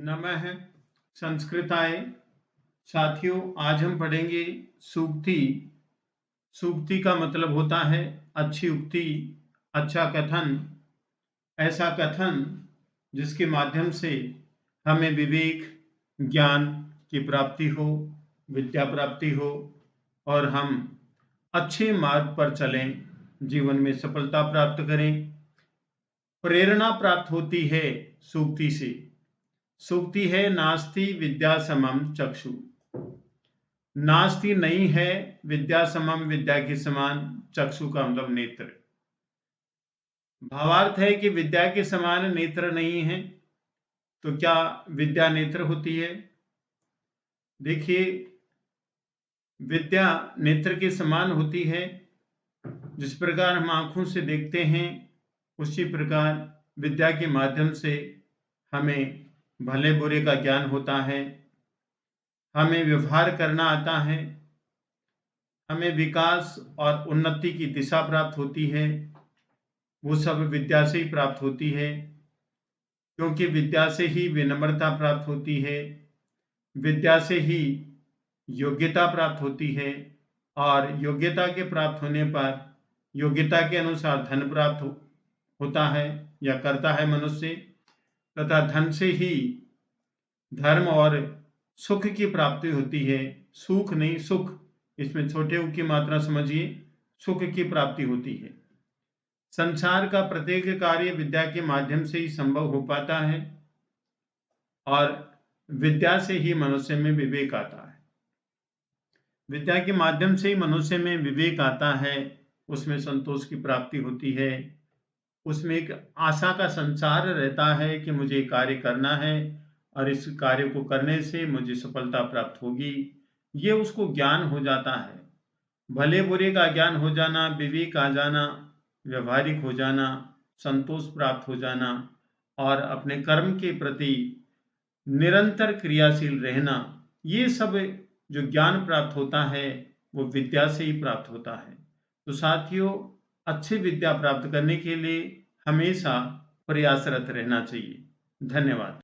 नमः संस्कृताय। साथियों, आज हम पढ़ेंगे सूक्ति। सूक्ति का मतलब होता है अच्छी उक्ति, अच्छा कथन, ऐसा कथन जिसके माध्यम से हमें विवेक, ज्ञान की प्राप्ति हो, विद्या प्राप्ति हो और हम अच्छे मार्ग पर चलें, जीवन में सफलता प्राप्त करें। प्रेरणा प्राप्त होती है सूक्ति से। सूक्ति है नास्ति विद्या समम चक्षु। नास्ति नहीं है विद्या समम, विद्या के समान, चक्षु का मतलब नेत्र। भावार्थ है कि विद्या के समान नेत्र नहीं है, तो क्या विद्या नेत्र होती है? देखिए, विद्या नेत्र के समान होती है। जिस प्रकार हम आंखों से देखते हैं, उसी प्रकार विद्या के माध्यम से हमें भले बुरे का ज्ञान होता है, हमें व्यवहार करना आता है, हमें विकास और उन्नति की दिशा प्राप्त होती है। वो सब विद्या से ही प्राप्त होती है, क्योंकि विद्या से ही विनम्रता प्राप्त होती है, विद्या से ही योग्यता प्राप्त होती है और योग्यता के प्राप्त होने पर योग्यता के अनुसार धन प्राप्त होता है या करता है मनुष्य, तथा धन से ही धर्म और सुख की प्राप्ति होती है। सुख नहीं, सुख, इसमें छोटे उ की मात्रा समझिए, सुख की प्राप्ति होती है। संसार का प्रत्येक कार्य विद्या के माध्यम से ही संभव हो पाता है और विद्या से ही मनुष्य में विवेक आता है। विद्या के माध्यम से ही मनुष्य में विवेक आता है, उसमें संतोष की प्राप्ति होती है, उसमें एक आशा का संचार रहता है कि मुझे कार्य करना है और इस कार्य को करने से मुझे सफलता प्राप्त होगी। ये उसको ज्ञान हो जाता है। भले बुरे का ज्ञान हो जाना, विवेक आ जाना, व्यवहारिक हो जाना, संतोष प्राप्त हो जाना और अपने कर्म के प्रति निरंतर क्रियाशील रहना, ये सब जो ज्ञान प्राप्त होता है वो विद्या से ही प्राप्त होता है। तो साथियों, अच्छी विद्या प्राप्त करने के लिए हमेशा प्रयासरत रहना चाहिए। धन्यवाद।